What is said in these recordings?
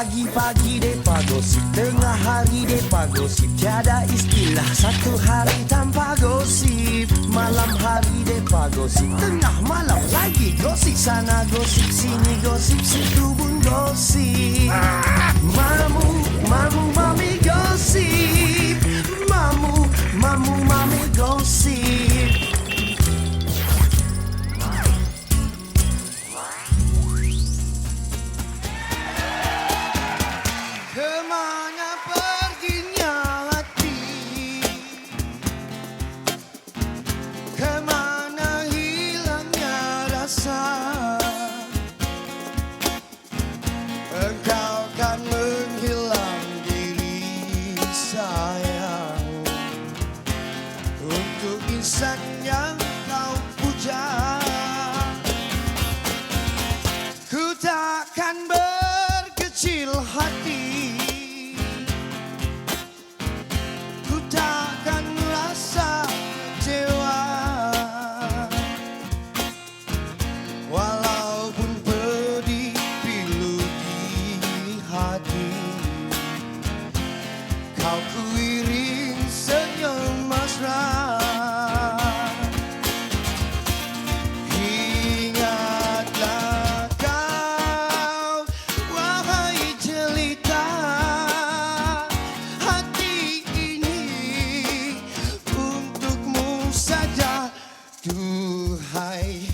Pagi-pagi depa gosip, tengah hari depa gosip, tiada istilah satu hari tanpa gosip. Malam hari depa gosip, tengah malam lagi gosip, sana gosip, sini gosip, situ pun gosip. Mamu, mami gosip, mami gosip. Kemana perginya hati? Kemana hilangnya rasa? Engkau kan menghilang diri sayang, untuk insan yang kau puja. Ku takkan berkecil hati, ku takkan rasa kecewa, walaupun pedih pilu di hati. Kau ku iring senyum mesra. Ingatlah kau, wahai jelita, hati ini untukmu saja. Duhai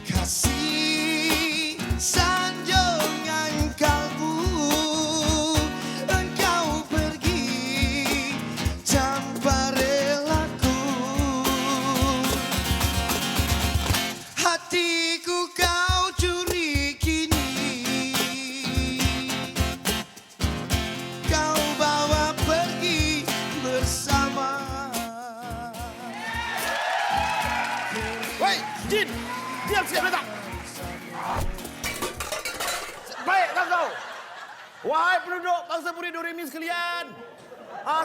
kasih sanjungan kalbu, engkau pergi tanpa relaku. Hatiku kau curi kini, kau bawa pergi bersama. Woi, Jin! Diam siap datang! Baik, kau. Wahai penduduk bangsa Puri Doremi sekalian.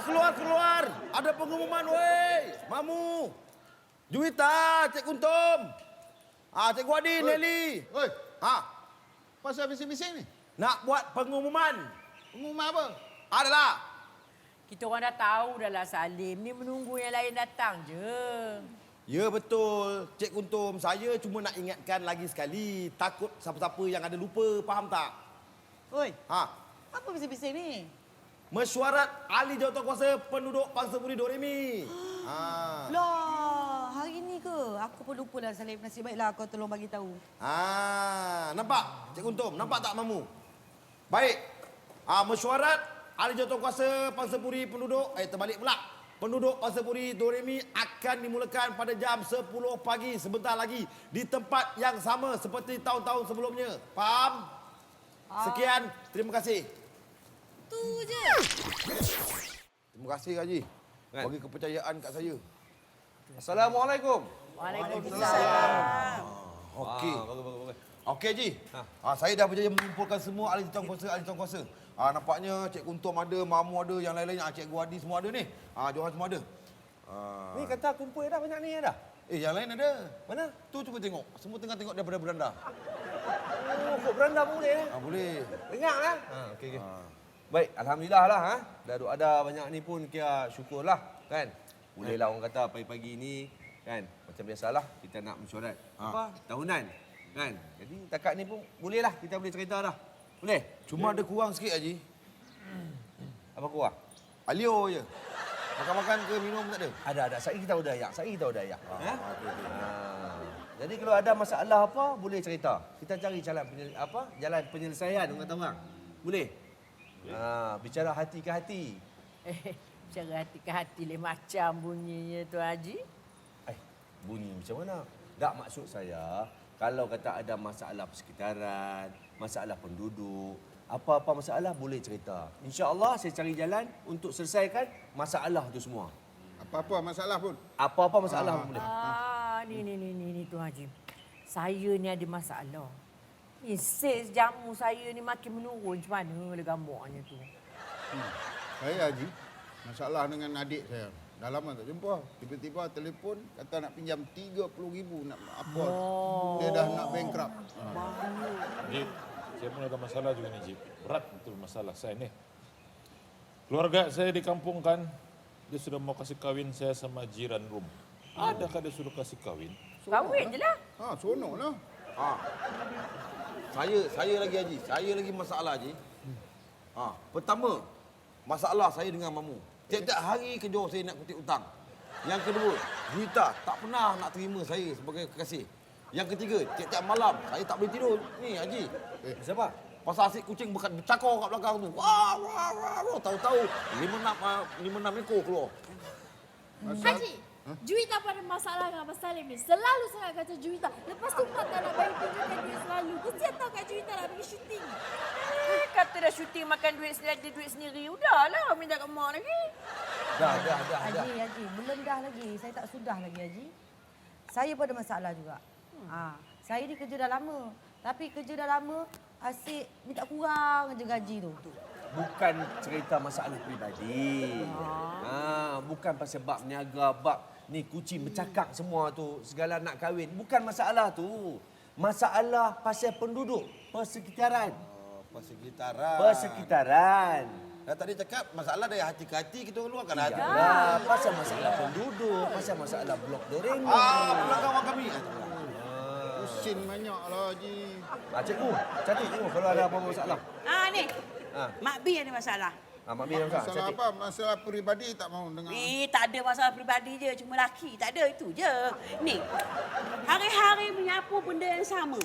Keluar. Ada pengumuman, woi. Mamu. Juwita, Cik Kuntum. Cik Guadi, Nelly. Oi, pasal bising-bising ni? Nak buat pengumuman. Pengumuman apa? Adalah. Kita orang dah tahu dah lah Salim ni menunggu yang lain datang je. Ya betul, Cik Kuntum. Saya cuma nak ingatkan lagi sekali. Takut siapa-siapa yang ada lupa, faham tak? Oi, Ha. apa bising-bising ni? Mesyuarat ahli jawatankuasa penduduk bangsa Puri Doremi. Lah, hari ni ke? Aku pun lupa dah Salim. Nasib baiklah kau tolong bagi tahu. Nampak Cik Kuntum? Nampak tak Mamu? Baik. Mesyuarat ahli jawatankuasa bangsa Puri penduduk, terbalik pula. Penduduk bangsa Puri Doremi akan dimulakan pada jam 10 pagi sebentar lagi di tempat yang sama seperti tahun-tahun sebelumnya. Faham? Sekian, terima kasih. Tu je. Terima kasih Haji. Bagi kepercayaan kat saya. Assalamualaikum. Waalaikumsalam. Okey. Bagus. Okey Haji. Saya dah berjaya mengumpulkan semua ahli jawatankuasa. Nampaknya Cik Kuntum ada, Mamu ada, yang lain-lain, Cik Guadi semua ada ni. Diorang semua ada. Ni kata kumpul dah banyak ni dah. Yang lain ada. Mana? Tu cuba tengok. Semua tengah tengok daripada beranda. Oh, kok beranda pun boleh. Boleh. Dengar lah. Okey. Baik, alhamdulillah lah. Dah ada banyak ni pun kira syukurlah kan. Bolehlah orang kata pagi-pagi ni kan. Macam biasalah kita nak mesyuarat tahunan kan. Jadi takat ni pun bolehlah kita boleh cerita dah. Boleh? Cuma ada kurang sikit Haji. Apa kurang? Alio je. Makan-makan ke minum tak ada? Ada. Sehari kita udah ayak. Jadi kalau ada masalah apa, boleh cerita. Kita cari jalan jalan penyelesaian orang kata orang. Boleh? Bicara hati ke hati. Bicara hati ke hati lain macam bunyinya tu Haji. Bunyi macam mana? Tak, maksud saya, kalau kata ada masalah persekitaran, masalah penduduk, apa-apa masalah boleh cerita. InsyaAllah saya cari jalan untuk selesaikan masalah tu semua. Apa-apa masalah pun. Apa-apa masalah pun boleh. Ni tu Haji. Saya ni ada masalah. Ni sales jamu saya ni makin menurun. Macam mana gambarnya tu? Saya Haji, masalah dengan adik saya. Dah lama tak jumpa. Tiba-tiba telefon kata nak pinjam 30,000 nak apa. Dia dah nak bankrupt. Saya pun ada masalah juga nih, Jip. Berat betul masalah saya nih. Keluarga saya di kampung kan, dia sudah mau kasih kawin saya sama jiran rum. Adakah dia suruh kasih kawin? Kahwin je lah. Seronok lah. Saya lagi Haji. Saya lagi masalah Haji. Pertama, masalah saya dengan mamu. Tiap-tiap hari kerja saya nak kutip hutang. Yang kedua, Juwita tak pernah nak terima saya sebagai kekasih. Yang ketiga, tiap-tiap malam saya tak boleh tidur. Ni Haji. Siapa? Pasal asyik kucing bercakar kat belakang tu. Wah, wah, wah, wah. Tahu-tahu 5-6 ekor keluar. Haji, Juwita pada masalah dengan Abang Salim ni. Selalu sangat kata Juwita. Lepas tu Mak tak nak bagi tunjukkan dia selalu. Kesian tau kat Juwita nak pergi syuting. Kata dah syuting makan duit sendiri, ada duit sendiri. Udahlah minta kat mak lagi. Dah. Haji, belum dah lagi. Saya tak sudah lagi, Haji. Saya pun ada masalah juga. Saya ni kerja dah lama. Tapi kerja dah lama, asyik minta kurang je gaji tu. Bukan cerita masalah peribadi. Bukan pasal bab niaga, bab ni kucing bercakap semua tu, segala nak kahwin. Bukan masalah tu. Masalah pasal penduduk, persekitaran. Persekitaran. Dah tadi cakap masalah dari hati ke hati kita keluarkan hati. Yalah, pasal masalah penduduk, pasal masalah blok Doremi. Pulang kawan kami. Pusing banyak lah, Haji. Cikgu, cantik cikgu kalau ada apa-apa masalah. Ni. Mak B ada masalah. Mak Mir masalah. Masalah apa? Masalah peribadi tak mahu dengar. Tak ada masalah peribadi je. Cuma laki. Tak ada, itu je. Ni. Hari-hari menyapu benda yang sama.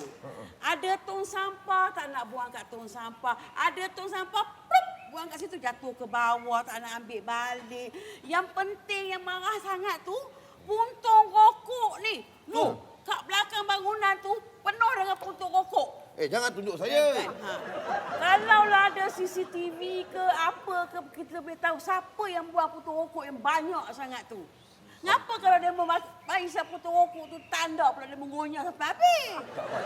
Ada tong sampah, tak nak buang kat tong sampah. Ada tong sampah, plup, buang kat situ. Jatuh ke bawah, tak nak ambil balik. Yang penting, yang marah sangat tu, puntung rokok ni. Kat belakang bangunan tu, penuh dengan puntung rokok. Jangan tunjuk saya. Kalaulah ada CCTV ke apa ke, kita boleh tahu siapa yang buang puntung rokok yang banyak sangat tu. Kenapa kalau dia bagi siapa puntung rokok tu tanda pula dia mengunyah sampai habis? Tak apa.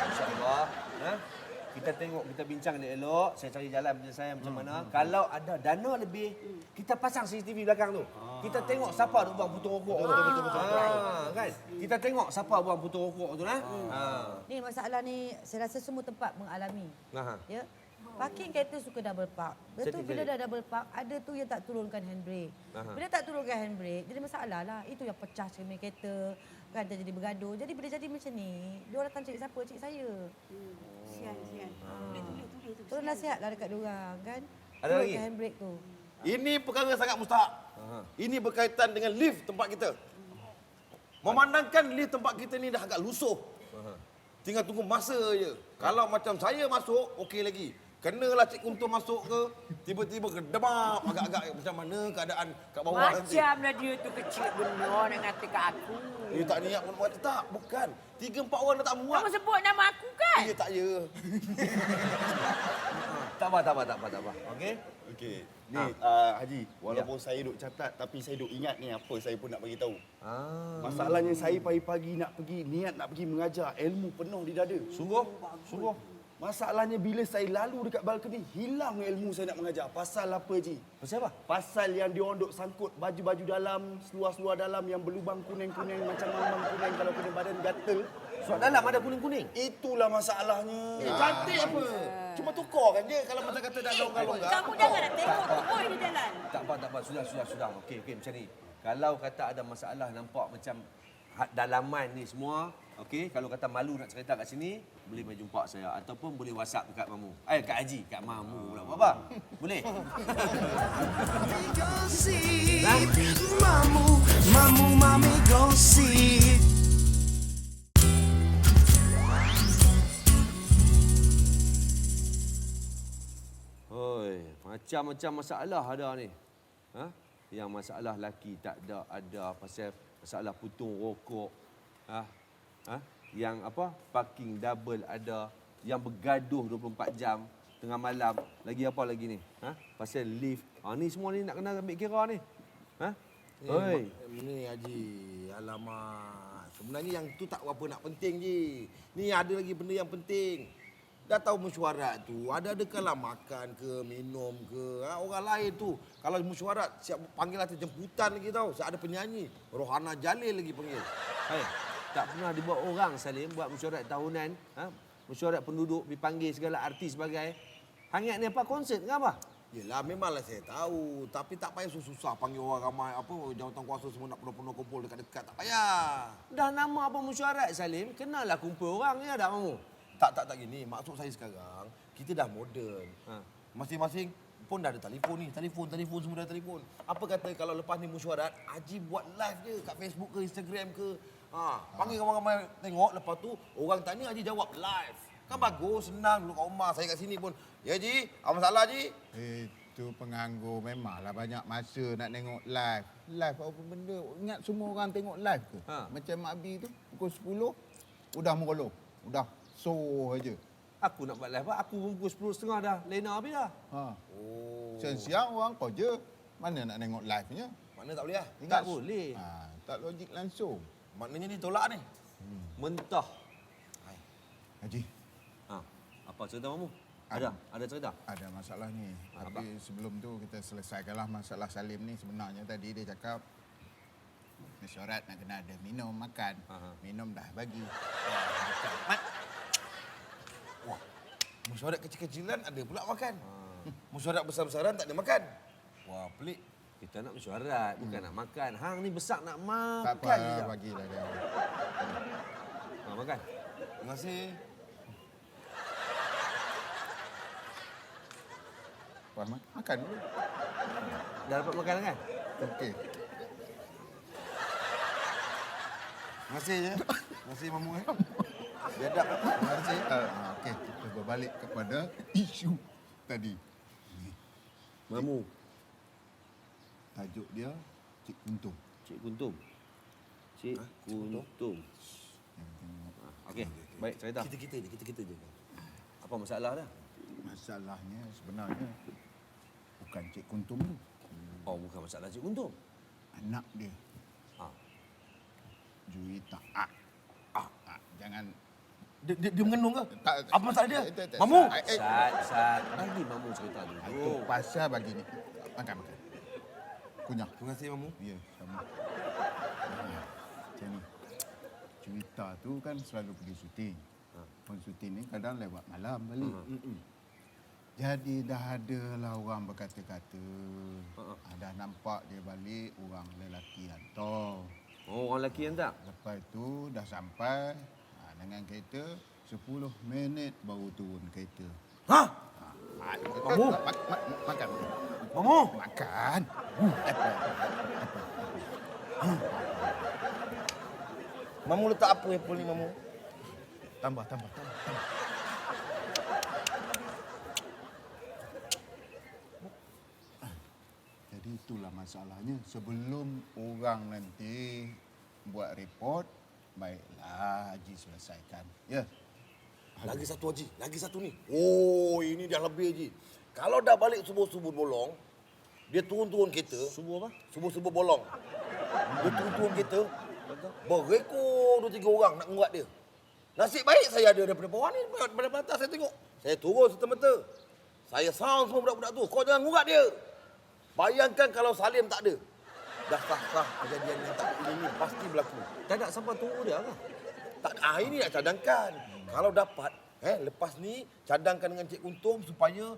InsyaAllah. Kita tengok, kita bincang dia elok. Saya cari jalan penyelesaian macam mana. Kalau ada dana lebih, kita pasang CCTV belakang tu. Kita tengok siapa duk buang puntung rokok tu. Kan? Kita tengok siapa buang puntung rokok tu. Ni masalah ni, saya rasa semua tempat mengalami. Ya. Parking kereta suka double park. Betul bila dah double park, ada tu yang tak turunkan handbrake. Bila tak turunkan handbrake, jadi masalah lah. Itu yang pecah cermin kereta. Kan jadi bergaduh. Jadi bila jadi macam ni, dia orang datang cari siapa? Cari saya. Sian. Tulis. Tolong nasihatlah dekat diorang kan. Ada lagi? Turunkan handbrake tu. Ini perkara sangat mustahak. Ini berkaitan dengan lift tempat kita. Memandangkan lift tempat kita ni dah agak lusuh. Tinggal tunggu masa je. Kalau macam saya masuk, okey lagi. Kenalah Cik Kuntum masuk ke, tiba-tiba kedemam agak-agak macam mana keadaan kat bawah nanti. Macamlah dia tu kecil benar nak kata kat aku. You tak niat pun buat tak? Bukan. 3-4 orang dah tak muat. Kamu sebut nama aku kan? Ya tak ya. Tak apa. Okey? Okey. Ni Haji, walaupun saya duk catat tapi saya duk ingat ni apa saya pun nak bagi tahu. Masalahnya saya pagi-pagi nak pergi, niat nak pergi mengajar, ilmu penuh di dada. Sungguh? Masalahnya bila saya lalu dekat balkoni, hilang ilmu saya nak mengajar. Pasal apa, Ji? Pasal apa? Pasal yang dia duk sangkut baju-baju dalam, seluar-seluar dalam yang berlubang kuning-kuning macam mambang kuning kalau kena badan gatal. Sebab dalam ada kuning-kuning. Itulah masalahnya. Cantik apa? Cuma tukar kan je kalau macam kata dah longgar-longgar. Kamu janganlah tengok terus dia jalan. Tak apa. Sudah. Okey, macam ni. Kalau kata ada masalah nampak macam dalaman ni semua, okey, kalau kata malu nak cerita kat sini, boleh mai jumpa saya ataupun boleh WhatsApp dekat Mamu. Kat Haji, kat Mamu pula. Apa? Boleh? Gosip, mami gosip. Oi, macam-macam masalah ada ni. Yang masalah laki tak ada pasal masalah putung rokok. Yang parking double ada, yang bergaduh 24 jam tengah malam. Lagi apa lagi ni? Pasal lift. Ni semua ni nak kena ambil kira ni. Oi, Ni Haji, alamak. Sebenarnya yang tu tak apa nak penting je. Ni ada lagi benda yang penting. Dah tahu mesyuarat tu, ada-adakanlah makan ke, minum ke. Orang lain tu, kalau mesyuarat, siap panggil atas jemputan lagi tau. Siap ada penyanyi. Rohana Jalil lagi panggil. tak pernah dibuat orang Salim buat mesyuarat tahunan. Mesyuarat penduduk, dipanggil segala artis sebagai. Hangat ni apa? Konsert ke apa? Yelah, memanglah saya tahu. Tapi tak payah susah-susah panggil orang ramai. Jawatan kuasa semua nak penuh-penuh kumpul dekat-dekat. Tak payah. Dah nama apa mesyuarat, Salim? Kenalah kumpul orang ni ada mamu. Tak gini. Maksud saya sekarang, kita dah moden. Masing-masing pun dah ada telefon ni. Telefon semua dah telefon. Apa kata kalau lepas ni mesyuarat, Haji buat live je kat Facebook ke Instagram ke. Panggil ramai-ramai tengok. Lepas tu orang tanya, Haji jawab live. Kan bagus, senang dulu kat rumah. Saya kat sini pun. Ya Ji, apa masalah Ji? Itu penganggur memanglah banyak masa nak tengok live. Live apa benda? Ingat semua orang tengok live ke? Macam Mak Abi tu pukul 10 udah merolong. Udah so aja. Aku nak buat live apa? Aku pun pukul 10.30 dah. Lena habis dah. Siang-siang orang kerja. Mana nak tengok live-nya? Mana tak boleh lah? Tak boleh. Tak logik langsung. Maknanya ditolak ni. Mentah. Haji. Apa cerita mamu? Ada cerita? Ada masalah ni. Tapi sebelum tu kita selesaikanlah masalah Salim ni. Sebenarnya tadi dia cakap mesyuarat nak kena ada minum, makan. Minum dah bagi. Wah, mesyuarat kecil-kecilan ada pula makan. Mesyuarat besar-besaran tak ada makan. Wah, pelik. Kita nak mesyuarat, bukan nak makan. Hang ni besar nak makan. Tak apa, bagilah dia. Makan. Terima kasih. Makan dulu. Dah dapat makanan kan? Okey. Terima kasih je. Terima kasih Mamu. Biadab. Terima kasih. Okey, kita berbalik kepada isu tadi. Mamu. Tajuk dia Cik Kuntum. Cik Kuntum. Cik Kuntum. Okey, baik cerita. Kita je. Apa masalah dah? Masalahnya sebenarnya bukan Cik Kuntum tu. Oh, bukan masalah Cik Kuntum. Anak dia. Juwita. Jangan. Dia mengenung ke? Tak. Apa masalah dia? Mamu. Sat. Bagi Mamu cerita dulu. Itu pasal begini. Makan. Kunyah. Terima kasih Mamu. Ya, sama. Macam ni. Juwita tu kan selalu pergi syuting. Syuting ni kadang lewat malam balik. Jadi dah ada lah orang berkata-kata. Dah nampak dia balik, orang lelaki hantar. Oh, orang lelaki hantar? Lepas tu dah sampai dengan kereta 10 minit baru turun kereta. Mamu. Makan. Mamu. Makan. Mamu letak apa apple ni Mamu? Tambah. Jadi itulah masalahnya. Sebelum orang nanti buat report, baiklah Haji selesaikan. Ya. Lagi satu Haji, lagi satu ni. Oh, ini dah lebih Haji. Kalau dah balik subuh-subuh bolong, dia turun-turun kereta. Subuh apa? Subuh-subuh bolong. Dia turun-turun kereta, berekor 2-3 orang nak menguat dia. Nasib baik saya ada daripada bawah ni, daripada atas saya tengok. Saya turun serta-merta. Saya sound semua budak-budak tu. Kau jangan ngurat dia. Bayangkan kalau Salim tak ada. Dah sah-sah kejadian yang tak ini pasti berlaku. Tak nak sampai tunggu dia ke? Tak, ini nak cadangkan. Kalau dapat, lepas ni cadangkan dengan Cik Kuntum supaya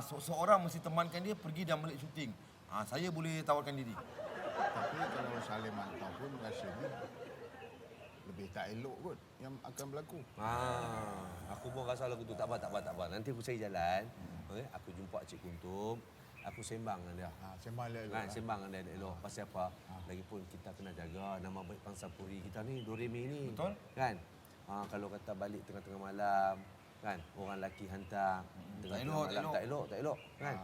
seorang mesti temankan dia pergi dan balik syuting. Saya boleh tawarkan diri. Tapi kalau Salim hantar pun rasanya lebih tak elok kot yang akan berlaku. Aku pun rasa lagu tu. Tak apa. Nanti aku cari jalan. Okay? Aku jumpa Cik Kuntum. Aku sembang dengan dia. Sembang elok. Sembang dengan dia elok. Pasal apa? Lagipun kita kena jaga nama baik bangsa Puri kita ni, Doremi ni. Betul. Kan? Kalau kata balik tengah-tengah malam, kan? Orang lelaki hantar. Tengah-tengah malam. Tak elok. Kan?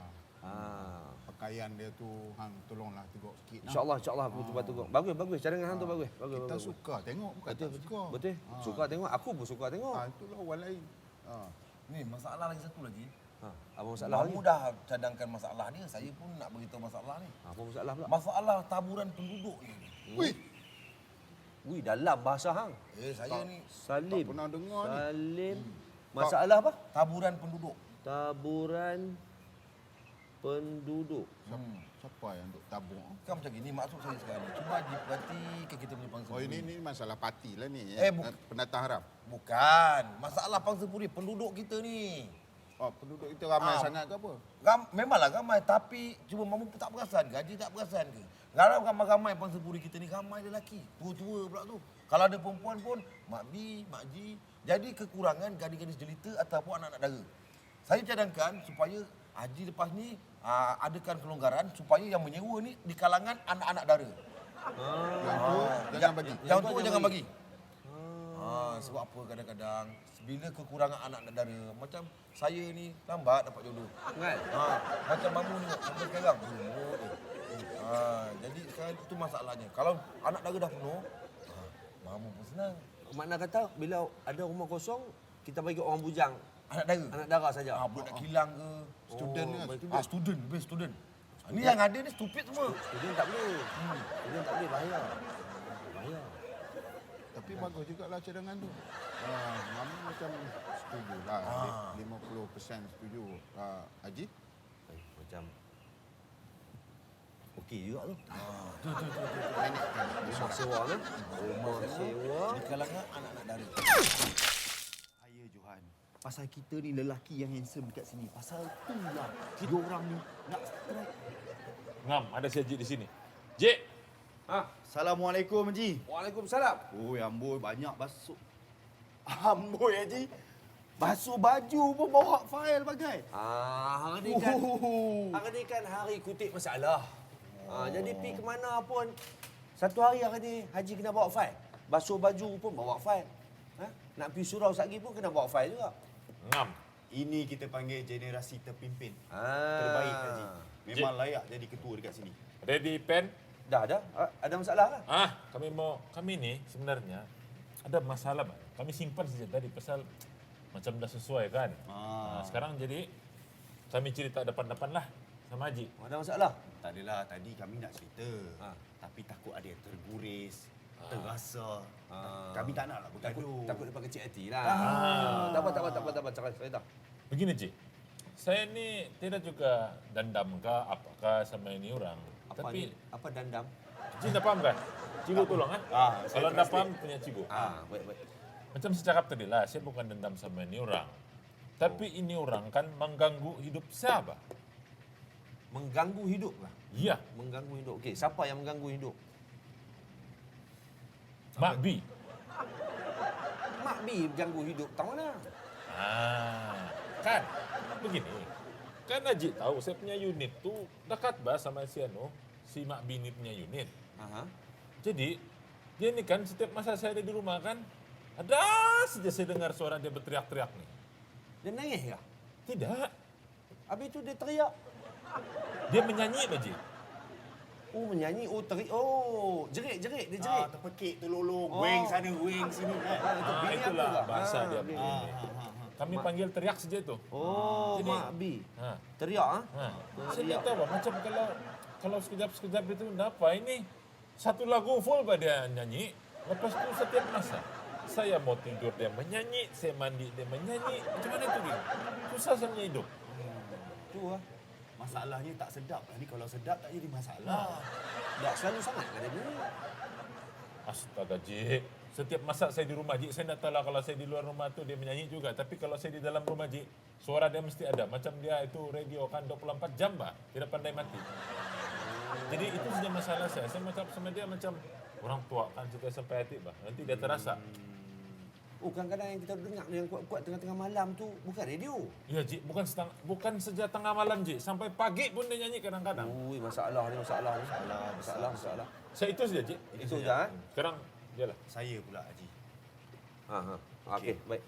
Pakaian dia tu hang tolonglah tengok sikit. InsyaAllah aku cuba tengok. Bagus. Cadangan hang tu bagus. Kita suka tengok, bukan tak suka. Betul. Suka tengok. Aku pun suka tengok. Itulah orang lain. Ni masalah lagi satu lagi. Apa masalah lagi? Kamu dah cadangkan masalah dia. Saya pun nak beritahu masalah ni. Apa masalah pula? Masalah taburan penduduk ni. Wih, dalam bahasa hang. Saya ni Salim. Tak pernah dengar ni. Salim. Masalah apa? taburan penduduk. Taburan penduduk. Siapa yang untuk tabung? Kan macam gini maksud saya sekarang ni. Cuba Haji perhatikan kita punya pangsa Oh puri. ini masalah parti lah ni. Pendatang haram. Bukan. Masalah pangsa puri penduduk kita ni. Oh penduduk itu ramai sangat ke apa? Memanglah ramai tapi cuma mamu tak perasan ke? Haji tak perasan ke? Kalau ramai-ramai pangsa puri kita ni ramai lelaki. Tua-tua pula tu. Kalau ada perempuan pun Mak Bi, Mak Ji. Jadi kekurangan gadis-gadis jelita ataupun anak-anak dara. Saya cadangkan supaya Haji lepas ni adakan kelonggaran supaya yang menyewa ni di kalangan anak-anak dara. Yang tu jangan bagi. Yang tu jangan bagi. Sebab apa kadang-kadang bila kekurangan anak-anak dara macam saya ni lambat dapat jodoh. Kan? Macam mamu ni sampai sekarang umur dia. Jadi sekarang itu masalahnya. Kalau anak dara dah penuh, mamu pun senang. Makna kata bila ada rumah kosong kita bagi orang bujang. Anak dara. Anak dara saja. Budak kilang ke, Student ke? student, best student. Ni yang ada ni stupid semua. Student tak boleh. Student tak boleh, bahaya. Bahaya. Tapi bagus juga lah cadangan tu. Mama macam setuju lah. 50% setuju. Haji? Macam okey juga tu. Rumah sewa kan? Rumah sewa. Di kalangan anak-anak dara. Saya Johan. Pasal kita ni lelaki yang handsome dekat sini. Pasal itulah dia orang ni nak strike. Ngam, ada si Haji di sini. Jik, Assalamualaikum Haji. Waalaikumsalam. Oh amboi banyak basuh. Amboi Haji. Basuh baju pun bawa fail bagai. Hari ni kan hari kutip masalah. Jadi pergi ke mana pun satu hari ni Haji kena bawa fail. Basuh baju pun bawa fail. Nak pergi surau satgi pun kena bawa fail juga. ngam. Ini kita panggil generasi terpimpin. Terbaik Haji. Memang layak jadi ketua dekat sini. Ready pen? Dah ada? Ada masalah kan? Kami ni sebenarnya ada masalah, Bang. Kami simpan saja tadi pasal macam dah sesuai kan. Sekarang jadi kami cerita depan-depan lah sama Haji. Ada masalah? Tak adalah, tadi kami nak cerita. Tapi takut ada yang terguris, terasa. Kami tak nak lah bergaduh. Takut dapat kecil hati lah. Tak apa. Cakap saya tak. Begini, Cik. Saya ni tidak juga dendam ke apakah sama ini orang. Apa dandam? Cik dah faham kan? Cibu tolong kan? Kalau dah faham punya cibu. Baik. Macam saya cakap tadi lah, saya bukan dendam sama ini orang. Tapi ini orang kan mengganggu hidup saya, Bah. Mengganggu hidup lah? Iya. Mengganggu hidup. Okey, siapa yang mengganggu hidup? Mak Bi. Mak Bi mengganggu hidup. Tak mana? Kan begini. Kan Haji tahu saya punya unit tu dekat bah sama si Mak Bi ni punya unit. Jadi dia ni kan setiap masa saya ada di rumah kan ada saja saya dengar suara dia berteriak-teriak nih. Dia nangis kah? Tidak. Habis itu dia teriak. Dia menyanyi, Haji. Oh, menyanyi. Oh, teriak. Oh, jerit. Dia jerit. Terpekik, terlolong. Weng sana, weng sini. Itulah bahasa dia. Kami panggil teriak saja itu. Oh, jadi, Mak Bi. Teriak, saya tak tahu, macam kalau sekejap-sekejap itu, apa ini? Satu lagu full bah dia nyanyi. Lepas itu setiap masa. Saya mau tidur dia menyanyi, saya mandi dia menyanyi. Macam mana itu dia? Susah saya punya hidup. Tu lah. Masalahnya tak sedap. Ni kalau sedap tak jadi masalah. Tak selalu sangat kan dia bunyi. Astaga, Jik. Setiap masa saya di rumah, Jik, saya tak tahu lah kalau saya di luar rumah tu dia menyanyi juga. Tapi kalau saya di dalam rumah, Jik, suara dia mesti ada. Macam dia itu radio kan 24 jam, bah. Tidak pandai mati. Jadi itu saja masalah saya. Saya macam sama dia macam orang tua kan suka sampai hati, bah. Nanti dia terasa. Oh, kadang-kadang yang kita dengar yang kuat-kuat tengah-tengah malam tu bukan radio. Ya, Jik, bukan saja tengah malam, Jik. Sampai pagi pun dia nyanyi kadang-kadang. Ui, masalah. Saya itu saja, Cik. Itu saja. Sekarang dialah. Saya pula Haji. Okey, baik.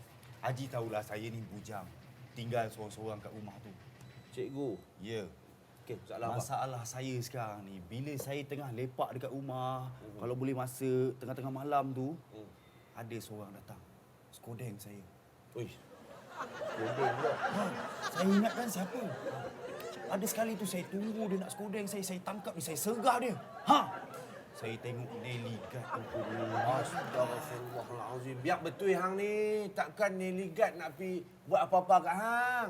Haji tahulah saya ni bujang. Tinggal seorang-seorang kat rumah tu. Cikgu. Ya. Okey, masalah apa? Masalah saya sekarang ni, bila saya tengah lepak dekat rumah, kalau boleh masa tengah-tengah malam tu, ada seorang datang. Skodeng saya. Ui. Skodeng pula. Saya ingatkan siapa. Ada sekali tu saya tunggu dia nak skodeng saya tangkap dia, saya sergah dia. Saya tengok Nelly Guard tu. Astagfirullahalazim. Biar betul hang ni, takkan Nelly Guard nak pergi buat apa-apa kat hang.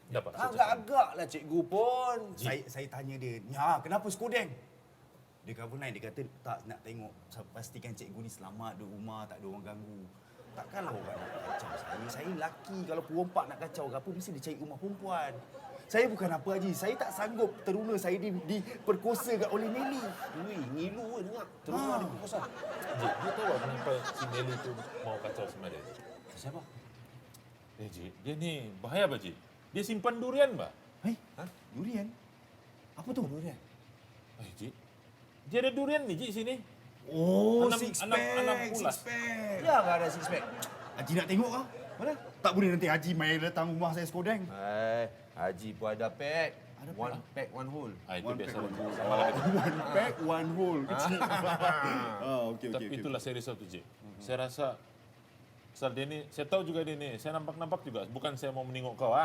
Dapat. Agak-agaklah cikgu pun. Saya tanya dia, "Nya, kenapa skodeng?" Dia cover line, dia kata tak nak tengok pastikan cikgu ni selamat di rumah, tak ada orang ganggu. Takkanlah orang nak kacau saya. Saya lelaki, kalau perempuan nak kacau ke apa mesti dia cari rumah perempuan. Saya bukan apa Haji, saya tak sanggup teruna saya diperkosa oleh Nelly. Ui, ngilu ke dengar. Terus ada perkosa. Cik, dia tahu tak kenapa si Nelly tu mau kacau sama dia? Siapa? Cik, dia ni bahaya apa, Cik? Dia simpan durian, Mbak. Durian? Apa tu? Durian. Cik, dia ada durian ni, Cik, sini. Oh, Enam- six enam- pack, enam ulas. six pack. Ya, kan ada six pack. Haji nak tengok kah? Mana? Tak boleh nanti Haji main datang rumah saya skodeng. Haji pun ada pack. One pack, one hole. Itu One biasa. pack, one hole. Sama lagi. One pack, one hole. Kecil. Okey, Tapi itulah saya risau tu, Cik. Saya rasa pasal dia ni, saya tahu juga dia ni, saya nampak-nampak juga. Bukan saya mau menengok kau,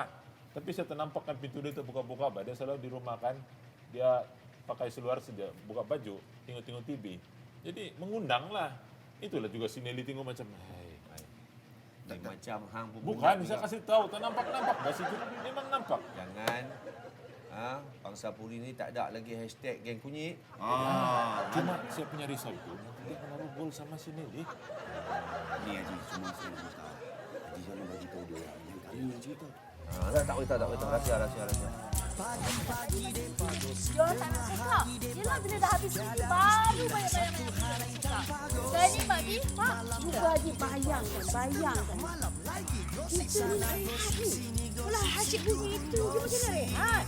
tapi saya ternampakkan pintu dia terbuka-buka, dia selalu di rumah kan, dia pakai seluar saja, buka baju, tengok-tengok TV. Jadi mengundang lah. Itulah juga si Nelly tengok macam, Dia macam hang pun. bukan, saya kasih tahu, tak nampak-nampak. Basi itu memang nampak. Jangan. Bangsa Puri ni tak ada lagi hashtag geng kunyit. Cuma saya punya risau itu, nanti dia menaruh gol sama si Nelly. Ni Haji, cuma saya nak tahu. Haji jangan bagi tahu dia orang yang kami yang cerita. Tak boleh tahu. Rahsia. Diorang tak nak cakap. Yelah bila dah habis ini baru banyak-banyak nak cakap. Saya ni Mak Di, cuba Haji bayangkan. Kita ni nak rehat ni. Kalau Hasyik bunyi itu, dia macam nak rehat.